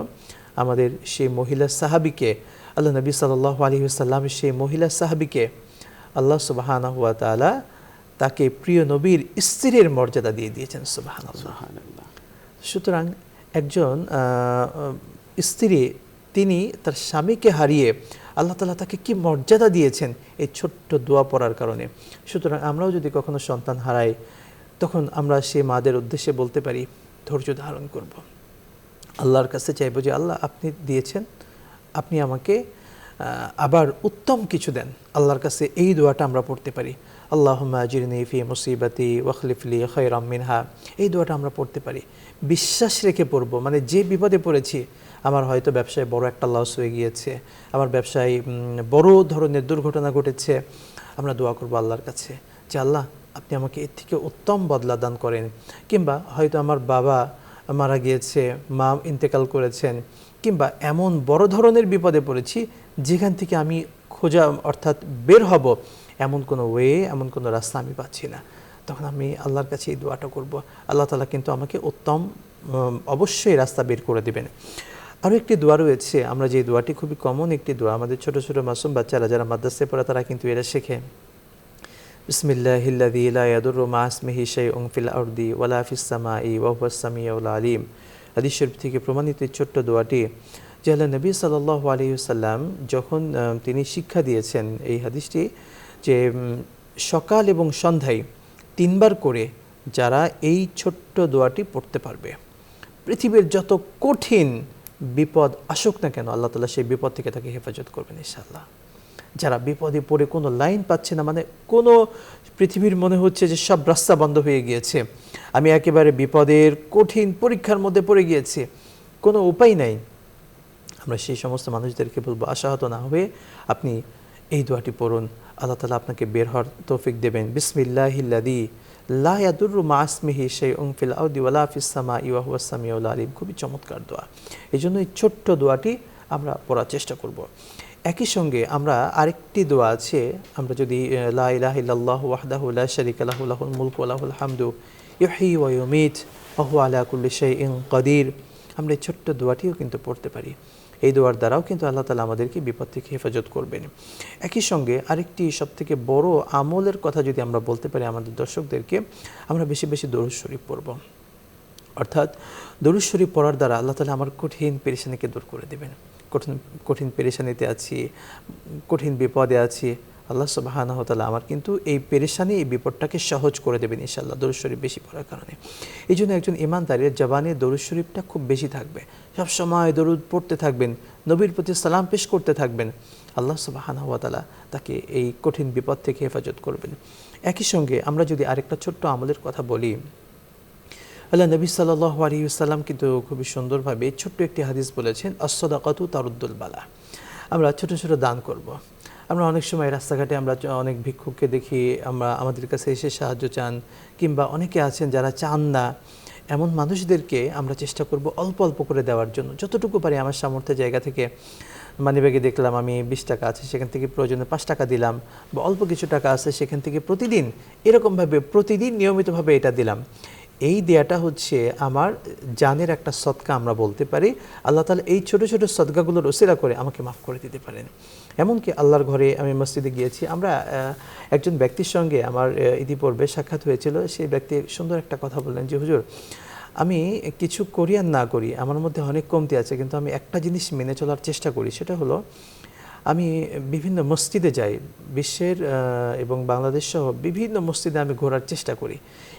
আমাদের সেই মহিলা সাহাবীকে, আল্লাহ নবী সাল্লাল্লাহু আলাইহি ওয়াসাল্লাম সেই মহিলা সাহাবীকে আল্লাহ সুবহানাহু ওয়া তাআলা তাকে প্রিয় নবীর স্ত্রীর মর্যাদা দিয়ে দিয়েছেন। সুবহানাল্লাহ। সুতরাং একজন স্ত্রী, তিনি তার স্বামীকে হারিয়ে আল্লাহ তাআলা তাকে কি মর্যাদা দিয়েছেন এই ছোট্ট দোয়া পড়ার কারণে। সুতরাং আমরাও যদি কখনো সন্তান হারাই, তখন আমরা সেই মাদের উদ্দেশ্যে বলতে পারি, ধৈর্য ধারণ করব, আল্লাহর কাছে চাইবো যে আল্লাহ আপনি দিয়েছেন, আপনি আমাকে আবার উত্তম কিছু দেন। আল্লাহর কাছে এই দোয়াটা আমরা পড়তে পারি, আল্লাহুম্মা আজিরনি ফি মুসিবাতি ওয়াখলিফ লি খায়রাম মিনহা। এই দোয়াটা আমরা পড়তে পারি, বিশ্বাস রেখে পড়ব, মানে যে বিপদে পড়েছি, আমার হয়তো ব্যবসায় বড় একটা লস হয়ে গিয়েছে, আমার ব্যবসায় বড় ধরনের দুর্ঘটনা ঘটেছে, আমরা দোয়া করব আল্লাহর কাছে যে আল্লাহ আপনি আমাকে এর থেকে উত্তম বদলা দান করেন। কিংবা হয়তো আমার বাবা মারা গিয়েছে, মা ইন্তেকাল করেছেন, কিংবা এমন বড় ধরনের বিপদে পড়েছি যেখান থেকে আমি খোঁজা অর্থাৎ বের হব এমন কোনো ওয়ে, এমন কোনো রাস্তা আমি পাচ্ছি না, তখন আমি আল্লাহর কাছে এই দোয়াটা করব। আল্লাহ তাআলা কিন্তু আমাকে উত্তম অবশ্যই রাস্তা বের করে দেবেন। আরও একটি দোয়া রয়েছে, আমরা যে দোয়াটি খুবই কমন একটি দোয়া, আমাদের ছোট ছোট মাসুম বাচ্চারা যারা মাদ্রাসায় পড়ে তারা কিন্তু এটা শেখে। বিসমিল্লাহিল্লাযী লা ইয়াদুররু মা ইসমিহি শাইউন ফিল আরদি ওয়ালা ফিস সামাই ওয়া হুয়াস সামিউল আলিম। হাদিস শরীফ থেকে প্রমাণিত এই ছোট্ট দোয়াটি, যে আল্লাহ নবী সাল্লাল্লাহু আলাইহি ওয়াসাল্লাম যখন তিনি শিক্ষা দিয়েছেন এই হাদিসটি, যে সকাল এবং সন্ধ্যায় 3 বার করে যারা এই ছোট্ট দোয়াটি পড়তে পারবে, পৃথিবীর যত কঠিন বিপদ আসুক না কেন আল্লাহ তাআলা সেই বিপদ থেকে তাকে হেফাজত করবেন ইনশাআল্লাহ। যারা বিপদে পড়ে কোনো লাইন পাচ্ছে না, মানে কোনো পৃথিবীর মনে হচ্ছে যে সব রাস্তা বন্ধ হয়ে গিয়েছে, আমি একেবারে বিপদের কঠিন পরীক্ষার মধ্যে পড়ে গিয়েছি, কোনো উপায় নাই, আমরা সেই সমস্ত মানুষদেরকে বলবো আশাহত না হয়ে আপনি এই দোয়াটি পড়ুন, আল্লাহ তাআলা আপনাকে বের হওয়ার তৌফিক দেবেন। বিসমিল্লাহিল্লাযী লা ইয়াদুররু মা ইসমিহি শাইউন ফিল আরদি ওয়ালা ফিস সামাই ওয়া হুয়াস সামিউল আলিম। খুবই চমৎকার দোয়া, এই জন্য এই ছোট্ট দোয়াটি আমরা পড়ার চেষ্টা করব। একই সঙ্গে আমরা আরেকটি দোয়া আছে, আমরা যদি লা ইলাহা ইল্লাল্লাহু ওয়াহদাহু লা শারীকা লাহু লাহুল মুলকু ওয়া লাহুল হামদু ইউহয়ি ওয়া ইউমীত ওয়া হুয়া আলা কুল্লি শাইইন কাদির, আমরা এই ছোট্ট দোয়াটিও কিন্তু পড়তে পারি। এই দোয়ার দ্বারাও কিন্তু আল্লাহ তাআলা আমাদেরকে বিপদ থেকে হেফাজত করবেন। একই সঙ্গে আরেকটি সবথেকে বড় আমলের কথা যদি আমরা বলতে পারি আমাদের দর্শকদেরকে, আমরা বেশি বেশি দরুদ শরীফ পড়ব। অর্থাৎ দরুদ শরীফ পড়ার দ্বারা আল্লাহ তাআলা আমার কঠিন পেরেশানিকে দূর করে দেবেন। কঠিন পেরেশানিতে আছি, কঠিন বিপদে আছি, আল্লাহ সুবহানাহু ওয়া তাআলা আমার কিন্তু এই পেরেশানি, এই বিপদটাকে সহজ করে দেবেন ইনশাআল্লাহ দরুদ শরীফ বেশি পড়ার কারণে। এই জন্য একজন ইমানদারের জবানে দরুদ শরীফটা খুব বেশি থাকবে, সব সময় দরুদ পড়তে থাকবেন, নবীর প্রতি সালাম পেশ করতে থাকবেন, আল্লাহ সুবহানাহু ওয়া তাআলা তাকে এই কঠিন বিপদ থেকে হেফাজত করবেন। একই সঙ্গে আমরা যদি আরেকটা ছোট্ট আমলের কথা বলি, আল্লাহ নবী সাল্লাল্লাহু আলাইহি ওয়াসাল্লাম কিন্তু খুবই সুন্দরভাবে ছোট্ট একটি হাদিস বলেছেন, আস-সাদাকাতু তারুদ্দুল বালা। আমরা ছোট ছোট দান করব। আমরা অনেক সময় রাস্তাঘাটে আমরা অনেক ভিক্ষুককে দেখি, আমরা আমাদের কাছে এসে সাহায্য চান, কিংবা অনেকে আছেন যারা চান না, এমন মানুষদেরকে আমরা চেষ্টা করব অল্প অল্প করে দেওয়ার জন্য, যতটুকু পারি আমার সামর্থ্যের জায়গা থেকে মানিব্যাগে দেখলাম আমি 20 টাকা আছে, সেখান থেকে প্রয়োজনে 5 টাকা দিলাম, বা অল্প কিছু টাকা আছে সেখান থেকে প্রতিদিন এরকমভাবে প্রতিদিন নিয়মিতভাবে এটা দিলাম। এই দেয়াটা হচ্ছে আমার জানের একটা সদকা আমরা বলতে পারি। আল্লাহ তাআলা এই ছোট ছোট সদকাগুলোর ওসিলা করে আমাকে মাফ করে দিতে পারেন। এমনকি আল্লাহর ঘরে আমি মসজিদে গিয়েছি, আমরা একজন ব্যক্তির সঙ্গে আমার ইতিপূর্বে সাক্ষাৎ হয়েছিল। সেই ব্যক্তি সুন্দর একটা কথা বললেন যে, হুজুর, আমি কিছু করি আর না করি আমার মধ্যে অনেক কমতি আছে, কিন্তু আমি একটা জিনিস মেনে চলার চেষ্টা করি, সেটা হলো আমি বিভিন্ন মসজিদে যাই, বিশ্বের এবং বাংলাদেশ সহ বিভিন্ন মসজিদে আমি ঘোরার চেষ্টা করি,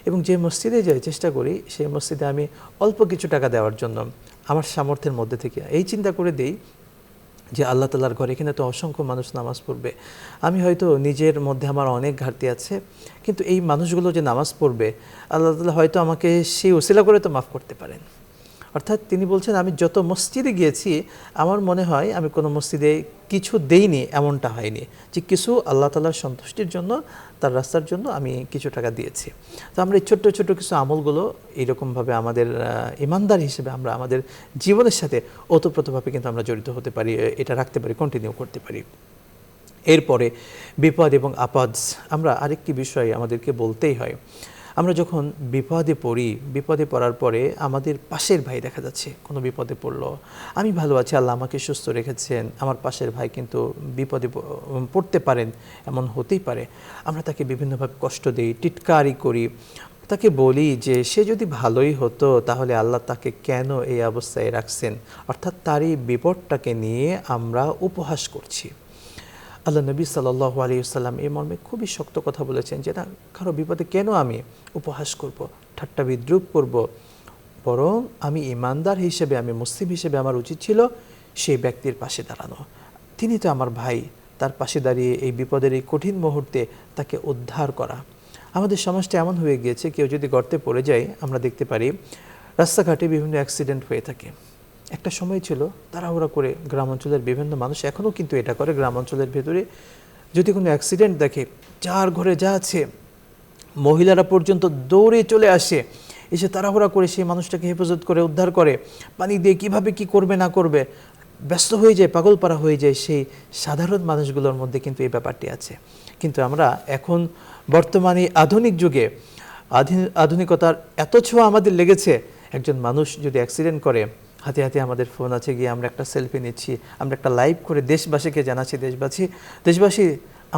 এবং যে মসজিদে যাই চেষ্টা করি সেই মসজিদে আমি অল্প কিছু টাকা দেওয়ার জন্য আমার সামর্থ্যের মধ্যে থেকে এই চিন্তা করে দেই যে আল্লাহ তাআলার ঘরে এখানে তো অসংখ্য মানুষ নামাজ পড়বে, আমি হয়তো নিজের মধ্যে আমার অনেক ঘাটতি আছে, কিন্তু এই মানুষগুলো যে নামাজ পড়বে আল্লাহ তাআলা হয়তো আমাকে সেই ওসিলা করে তো মাফ করতে পারেন। অর্থাৎ তিনি বলছেন আমি যত মসজিদে গিয়েছি আমার মনে হয় আমি কোনো মসজিদে কিছু দেইনি এমনটা হয়নি, যে কিছু আল্লাহ তাআলার সন্তুষ্টির জন্য, তার রাস্তার জন্য আমি কিছু টাকা দিয়েছি। তো আমরা এই ছোট্ট ছোট্ট কিছু আমলগুলো এইরকমভাবে আমাদের ইমানদার হিসেবে আমরা আমাদের জীবনের সাথে ওতপ্রোতভাবে কিন্তু আমরা জড়িত হতে পারি, এটা রাখতে পারি, কন্টিনিউ করতে পারি। এরপরে বিপদ এবং আপদ, আমরা আরেকটি বিষয় আমাদেরকে বলতেই হয়। আমরা যখন বিপদে পড়ি, বিপদে পড়ার পরে আমাদের পাশের ভাই দেখা যাচ্ছে কোনো বিপদে পড়লো, আমি ভালো আছি, আল্লাহ আমাকে সুস্থ রেখেছেন, আমার পাশের ভাই কিন্তু বিপদে পড়তে পারেন, এমন হতেই পারে, আমরা তাকে বিভিন্নভাবে কষ্ট দিই, টিটকারি করি, তাকে বলি যে সে যদি ভালোই হতো তাহলে আল্লাহ তাকে কেন এই অবস্থায় রাখছেন, অর্থাৎ তার এই বিপদটাকে নিয়ে আমরা উপহাস করছি। আল্লাহ নবী সাল্লাল্লাহু আলাইহি ওয়াসাল্লাম এই মর্মে খুবই শক্ত কথা বলেছেন যে না, কারো বিপদে কেন আমি উপহাস করব, ঠাট্টা বিদ্রূপ করব, বরং আমি ইমানদার হিসেবে, আমি মুসলিম হিসেবে আমার উচিত ছিল সেই ব্যক্তির পাশে দাঁড়ানো। তিনি তো আমার ভাই, তার পাশে দাঁড়িয়ে এই বিপদের এই কঠিন মুহূর্তে তাকে উদ্ধার করা। আমাদের সমাজটা এমন হয়ে গিয়েছে, কেউ যদি গর্তে পড়ে যায় আমরা দেখতে পারি রাস্তাঘাটে বিভিন্ন অ্যাক্সিডেন্ট হয়ে থাকে। একটা সময় ছিল তাড়াহুড়া করে গ্রাম অঞ্চলের বিভিন্ন মানুষ এখনও কিন্তু এটা করে, গ্রাম অঞ্চলের ভেতরে যদি কোনো অ্যাক্সিডেন্ট দেখে যার ঘরে যা আছে মহিলারা পর্যন্ত দৌড়ে চলে আসে, এসে তাড়াহুড়া করে সেই মানুষটাকে হেফাজত করে উদ্ধার করে, পানি দিয়ে কিভাবে কি করবে না করবে ব্যস্ত হয়ে যায়, পাগলপাড়া হয়ে যায়। সেই সাধারণ মানুষগুলোর মধ্যে কিন্তু এই ব্যাপারটি আছে। কিন্তু আমরা এখন বর্তমানে আধুনিক যুগে আধুনিকতার এত ছোঁয়া আমাদের লেগেছে, একজন মানুষ যদি অ্যাক্সিডেন্ট করে হাতে হাতে আমাদের ফোন আছে, গিয়ে আমরা একটা সেলফি নিচ্ছি, আমরা একটা লাইভ করে দেশবাসীকে জানাচ্ছি, দেশবাসী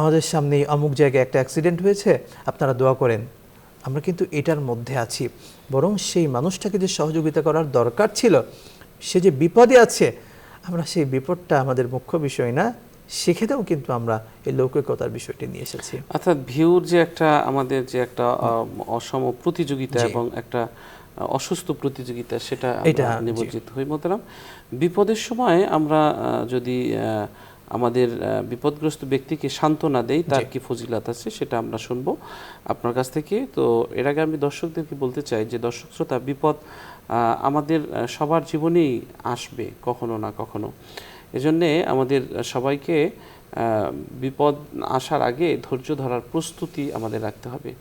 আমাদের সামনে অমুক জায়গায় একটা অ্যাক্সিডেন্ট হয়েছে, আপনারা দোয়া করেন। আমরা কিন্তু এটার মধ্যে আছি, বরং সেই মানুষটাকে যে সহযোগিতা করার দরকার ছিল, সে যে বিপদে আছে, আমরা সেই বিপদটা আমাদের মুখ্য বিষয় না, সেখানেও কিন্তু আমরা এই লৌকিকতার বিষয়টি নিয়ে এসেছি। অর্থাৎ ভিউর যে একটা আমাদের যে একটা অসম প্রতিযোগিতা এবং একটা অসুস্থ প্রতিযোগিতা, সেটা আমরা নিমজ্জিত হই। মোহতারাম, বিপদের সময় আমরা যদি আমাদের বিপদগ্রস্ত ব্যক্তিকে সান্ত্বনা দেই, তার কি ফজিলত আছে সেটা আমরা শুনবো আপনার কাছ থেকে। তো এর আগে আমি দর্শকদেরকে বলতে চাই যে দর্শক শ্রোতা, বিপদ আমাদের সবার জীবনেই আসবে কখনো না কখনো। এজন্যে আমাদের সবাইকে বিপদ আসার আগে ধৈর্য ধরার প্রস্তুতি আমাদের রাখতে হবে।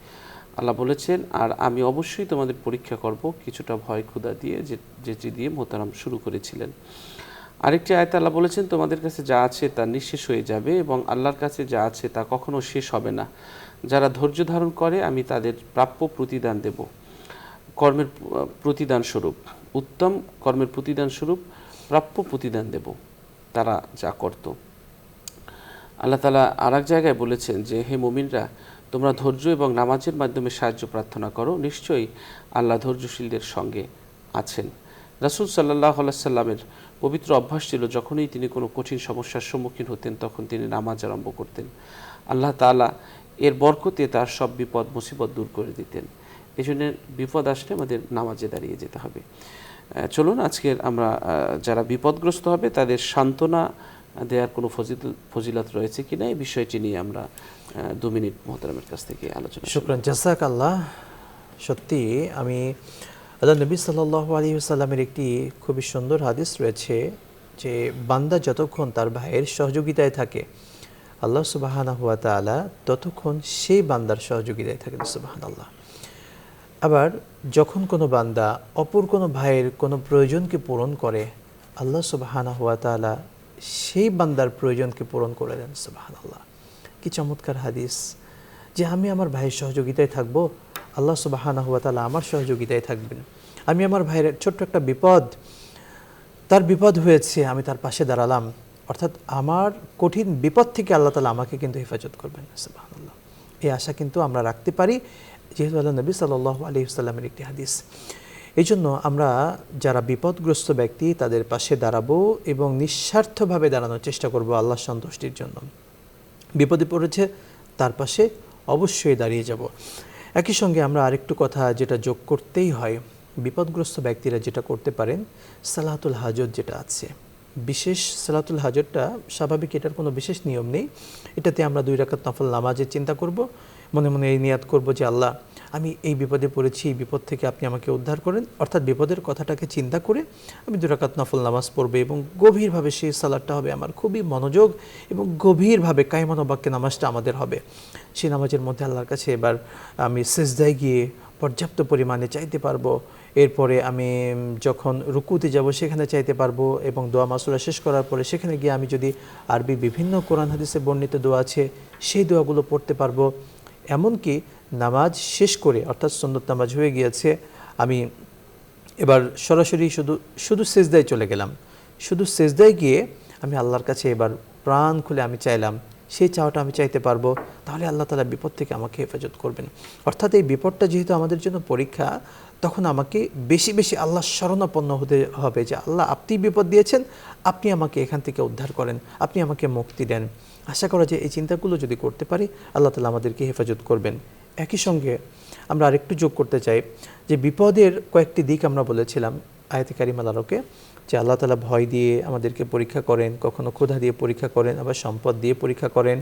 আল্লাহ বলেছেন, আর আমি অবশ্যই তোমাদের পরীক্ষা করব কিছুটা ভয় ক্ষুধা দিয়ে, যেটি দিয়ে মোহতারাম শুরু করেছিলেন। আরেকটি আয়াতে আল্লাহ বলেছেন, তোমাদের কাছে যা আছে তা নিঃশেষ হয়ে যাবে এবং আল্লাহর কাছে যা আছে তা কখনো শেষ হবে না। যারা ধৈর্য ধারণ করে আমি তাদের প্রাপ্য প্রতিদান দেব, কর্মের প্রতিদান স্বরূপ, উত্তম কর্মের প্রতিদান স্বরূপ প্রাপ্য প্রতিদান দেব তারা যা করত। আল্লাহ তাআলা আর এক জায়গায় বলেছেন যে, হে মুমিনরা, তোমরা ধৈর্য এবং নামাজের মাধ্যমে সাহায্য প্রার্থনা করো, নিশ্চয়ই আল্লাহ ধৈর্যশীলদের সঙ্গে আছেন। রাসূল সাল্লাল্লাহু আলাইহি সাল্লামের পবিত্র অভ্যাস ছিল, যখনই তিনি কোনো কঠিন সমস্যার সম্মুখীন হতেন তখন তিনি নামাজ আরম্ভ করতেন। আল্লাহ তাআলা এর বরকতে তার সব বিপদ মুসিবত দূর করে দিতেন। এই জন্য বিপদ আসলে আমাদের নামাজে দাঁড়িয়ে যেতে হবে। চলুন আজকের আমরা যারা বিপদগ্রস্ত হবে তাদের সান্ত্বনা দেওয়ার কোনো ফজিলত রয়েছে কিনা এই বিষয়টি নিয়ে আমরা 2 মিনিট মোহতারামের কাছ থেকে আলোচনা। শুকরান, জাযাকাল্লাহ। সত্যি আমি আল্লাহ নবী সাল্লাল্লাহু আলাইহি ওয়াসাল্লামের একটি খুবই সুন্দর হাদিস রয়েছে যে বান্দা যতক্ষণ তার ভাইয়ের সহযোগিতায় থাকে আল্লাহ সুবহানাহু ওয়া তাআলা ততক্ষণ সেই বান্দার সহযোগিতায় থাকেন। সুবহানাল্লাহ। আবার যখন কোনো বান্দা অপর কোনো ভাইয়ের কোনো প্রয়োজনকে পূরণ করে আল্লাহ সুবহানাহু ওয়া তাআলা সেই বান্দার প্রয়োজনকে পূরণ করে দেন। সুবহানাল্লাহ, কি চমৎকার হাদিস যে আমি আমার ভাইয়ের সহযোগিতায় থাকব, আল্লাহ সুবহানাহু ওয়া তাআলা আমার সহযোগিতায় থাকবেন। আমি আমার ভাইয়ের ছোট্ট একটা বিপদ, তার বিপদ হয়েছে, আমি তার পাশে দাঁড়ালাম, অর্থাৎ আমার কঠিন বিপদ থেকে আল্লাহ তাআলা আমাকে কিন্তু হেফাজত করবেন। সুবহানাল্লাহ, এই আশা কিন্তু আমরা রাখতে পারি, যেহেতু আল্লাহ নবী সাল্লাল্লাহু আলাইহি ওয়াসাল্লামের একটি হাদিস। এই জন্য আমরা যারা বিপদগ্রস্ত ব্যক্তি তাদের পাশে দাঁড়াবো এবং নিঃস্বার্থভাবে দাঁড়ানোর চেষ্টা করব আল্লাহর সন্তুষ্টির জন্য। বিপদে পড়েছে তার পাশে অবশ্যই দাঁড়িয়ে যাব। একই সঙ্গে আমরা আরেকটু কথা যেটা যোগ করতেই হয়, বিপদগ্রস্ত ব্যক্তিরা যেটা করতে পারেন, সালাতুল হাজত যেটা আছে, বিশেষ সালাতুল হাজতটা স্বাভাবিক, এটার কোনো বিশেষ নিয়ম নেই। এটাতে আমরা 2 রাকাত নফল নামাজের চিন্তা করব, মনে মনে এই নিয়াত করব যে আল্লাহ আমি এই বিপদে পড়েছি, এই বিপদ থেকে আপনি আমাকে উদ্ধার করেন, অর্থাৎ বিপদের কথাটাকে চিন্তা করে আমি 2 রাকাত নফল নামাজ পড়ব এবং গভীরভাবে সেই সালাতটা হবে আমার খুবই মনোযোগ এবং গভীরভাবে কায়মান বাক্যে নামাজটা আমাদের হবে। সেই নামাজের মধ্যে আল্লাহর কাছে এবার আমি সিজদায় গিয়ে পর্যাপ্ত পরিমাণে চাইতে পারবো, এরপরে আমি যখন রুকুতে যাব সেখানে চাইতে পারবো এবং দোয়া মাসুরা শেষ করার পরে সেখানে গিয়ে আমি যদি আরবি বিভিন্ন কোরআন হাদিসে বর্ণিত দোয়া আছে সেই দোয়াগুলো পড়তে পারবো। এমনকি নামাজ শেষ করে, অর্থাৎ সুন্নত নামাজ হয়ে গিয়েছে, আমি এবার সরাসরি শুধু সেজদায় চলে গেলাম, শুধু সেজদায় গিয়ে আমি আল্লাহর কাছে এবার প্রাণ খুলে আমি চাইলাম, সেই চাওয়াটা আমি চাইতে পারবো, তাহলে আল্লাহ তাআলা বিপদ থেকে আমাকে হেফাজত করবেন। অর্থাৎ এই বিপদটা যেহেতু আমাদের জন্য পরীক্ষা, তখন আমাকে বেশি বেশি আল্লাহর শরণাপন্ন হতে হবে যে আল্লাহ আপনি বিপদ দিয়েছেন, আপনি আমাকে এখান থেকে উদ্ধার করেন, আপনি আমাকে মুক্তি দেন। আশা করা যায় এই চিন্তাগুলো যদি করতে পারি আল্লাহ তাআলা আমাদেরকে হেফাজত করবেন। একই সঙ্গে আমরা আরেকটু যোগ করতে চাই যে বিপদের কয়েকটি দিক আমরা বলেছিলাম আয়াতে কারিমার আলোকে, যে আল্লাহ তাআলা ভয় দিয়ে আমাদেরকে পরীক্ষা করেন, কখনো ক্ষুধা দিয়ে পরীক্ষা করেন, আবার সম্পদ দিয়ে পরীক্ষা করেন।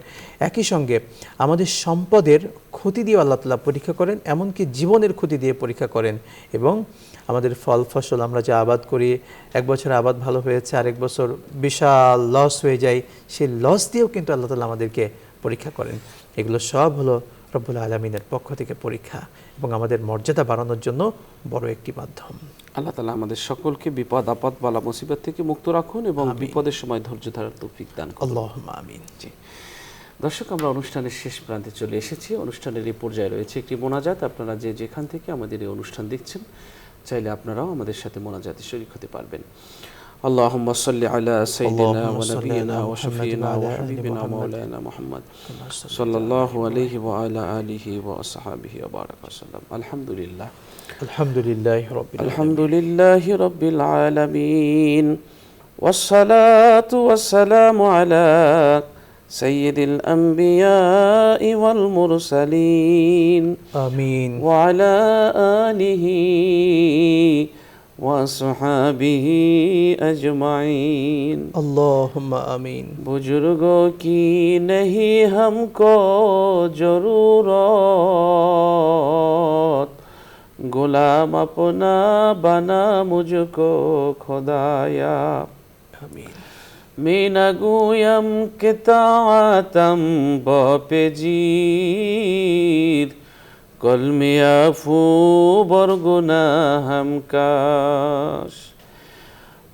একই সঙ্গে আমাদের সম্পদের ক্ষতি দিয়ে আল্লাহ তাআলা পরীক্ষা করেন, এমনকি জীবনের ক্ষতি দিয়ে পরীক্ষা করেন। এবং আমাদের ফল ফসল আমরা যে আবাদ করি, 1 বছর আবাদ ভালো হয়েছে, আরেক বছর বিশাল লস হয়ে যায়, সেই লস দিয়েও কিন্তু আল্লাহ তাআলা আমাদেরকে পরীক্ষা করেন। এগুলো সব হলো রব্বুল আলামিনের পক্ষ থেকে পরীক্ষা এবং আমাদের মর্যাদা বাড়ানোর জন্য বড় একটি মাধ্যম। আল্লাহ তাআলা আমাদের সকলকে বিপদ আপদ বালা মুসিবত থেকে মুক্ত রাখুন এবং বিপদের সময় ধৈর্য ধরার তৌফিক দান করুন। আল্লাহুম্মা আমিন। জি দর্শক, আমরা অনুষ্ঠানের শেষ প্রান্তে চলে এসেছি। অনুষ্ঠানের এই পর্যায়ে রয়েছে একটি মোনাজাত। আপনারা যে যেখান থেকে আমাদের এই অনুষ্ঠান দেখছেন, চাইলে আপনারাও আমাদের সাথে মোনাজাতে শরীক হতে পারবেন। اللهم صل على سيدنا ونبينا وشفينا وحبيبنا مولانا محمد صلى الله عليه وعلى آله وصحبه وبارك وسلم. الحمد لله الحمد لله رب العالمين والصلاة والسلام على سيد الأنبياء والمرسلين آمين وعلى آله وصحابه अजमाइन अल्लाहुम्मा आमीन। बुजुर्गों की नहीं हमको जरूरत, गुलाम अपना बना मुझको खुदाया। आमीन। मैं न गुयम के तातम बापे जीर, कल में आफू बरगुना हम काश।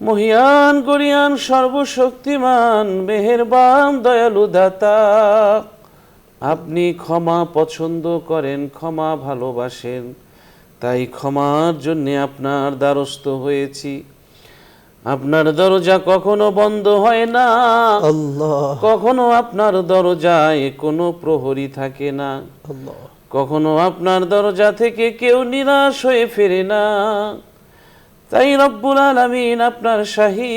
মহিয়ান গরিয়ান সর্বশক্তিমান মেহেরবান দয়ালু দাতা, আপনি ক্ষমা পছন্দ করেন, ক্ষমা ভালোবাসেন, তাই ক্ষমার জন্য আপনার দ্বারস্থ হয়েছি। আপনার দরজা কখনো বন্ধ হয় না, আল্লাহ, কখনো আপনার দরজায় কোনো প্রহরী থাকে না, আল্লাহ, কখনো আপনার দরজা থেকে কেউ নিরাশ হয়ে ফেরে না। তাই রব্বুল আলামিন আপনার শাহী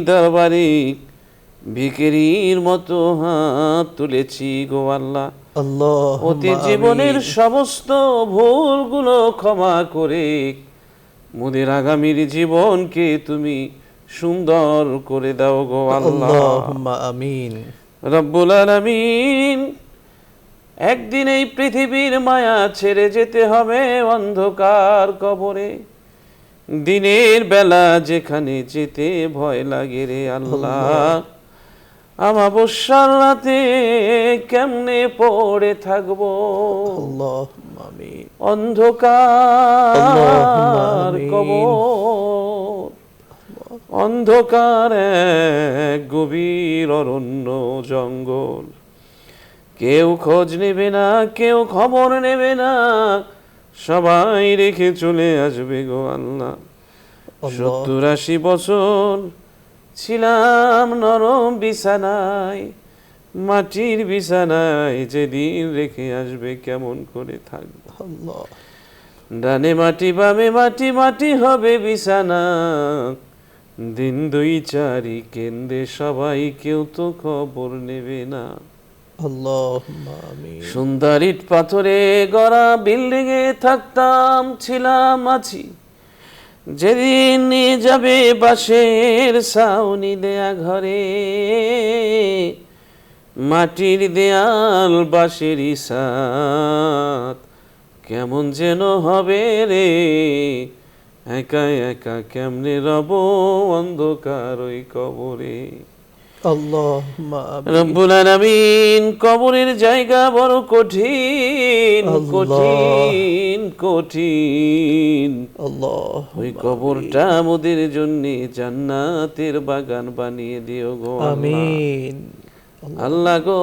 দরবারে ভিখারির মতো হাত তুলেছি গো আল্লাহ। অতীত জীবনের সমস্ত ভুলগুলো ক্ষমা করে মোদের আগামীর জীবনকে তুমি সুন্দর করে দাও গো আল্লাহ। আল্লাহুম্মা আমিন। রব্বুল আলামিন, একদিন এই পৃথিবীর মায়া ছেড়ে যেতে হবে অন্ধকার কবরে। দিনের বেলা যেখানে যেতে ভয় লাগে রে আল্লাহ, আমাবস্যার রাতে কেমনে পড়ে থাকবো অন্ধকার কবর। অন্ধকার এক গভীর অরণ্য জঙ্গল, কেউ খোঁজ নেবে না, কেউ খবর নেবে না, সবাই রেখে চলে আসবে গো আল্লাহ। আল্লাহ। 70-80 বছর ছিলাম নরম বিছানায়, মাটির বিছানায়, যেদিন রেখে আসবে কেমন করে থাকবো। আল্লাহ। ডানে মাটি বামে মাটি, মাটি হবে বিছানা, দিন 2-4 কেন্দ্রে সবাই, কেউ তো খবর নেবে না। আল্লাহুম্মা আমিন। সুন্দর ইট পাথরে গড়া বিল্ডিং এ থাকতাম, ছিলাম আছি, যেদিন নিয়ে যাবে বাঁশের ছাউনি দেয়া ঘরে, মাটির দেয়াল বাঁশেরই ছাদ, কেমন যেন হবে রে, একা একা কেমনে রব অন্ধকার ওই কবরে। আল্লাহুম্মা আমিন। রব্বুল আলামিন, কবরের জায়গা বড় কঠিন, আল্লাহ। কঠিন, কঠিন। আল্লাহ। ওই কবরটা আমাদের জন্য জান্নাতের বাগান বানিয়ে দিও গো আল্লাহ। আমিন। আল্লাহ গো,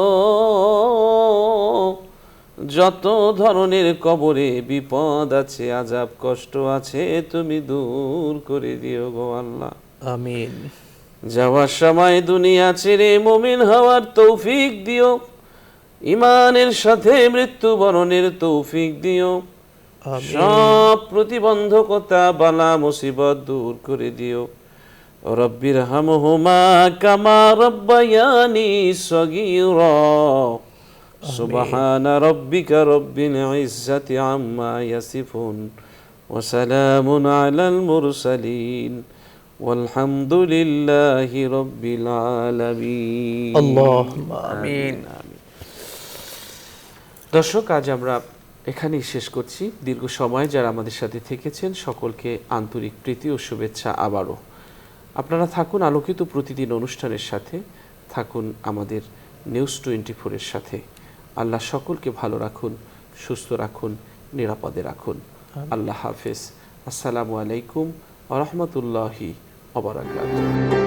যত ধরনের কবরে বিপদ আছে, আযাব কষ্ট আছে, তুমি দূর করে দিও গো আল্লাহ। আমিন। যাওয়ার সময় দুনিয়া ছেড়ে মুমিন হওয়ার তৌফিক দিও, ঈমানের সাথে মৃত্যুবরণের তৌফিক দিও, আমিন। সব প্রতিবন্ধকতা বালা মুসিবত দূর করে দিও। রব্বির হামহুমা কামা রব্বায়ানি সগীরা। সুবহানা রব্বিকা রব্বিল ইজ্জাতি আম্মা ইয়াসিফুন ওয়া সালামুন আলাল মুরসালিন والحمد لله رب العالمين। আল্লাহুম্মা আমিন। দর্শক, আজ আমরা এখানেই শেষ করছি। দীর্ঘ সময় যারা আমাদের সাথে থেকেছেন সকলকে আন্তরিক প্রীতি ও শুভেচ্ছা আবারও। আপনারা থাকুন আলোকিত প্রতিদিন অনুষ্ঠানের সাথে, থাকুন আমাদের নিউজ 24-এর সাথে। আল্লাহ সকলকে ভালো রাখুন, সুস্থ রাখুন, নিরাপদে রাখুন। আল্লাহ হাফেজ। আসসালামু আলাইকুম ওয়া রাহমাতুল্লাহি ওয়া বারাকাতুহু।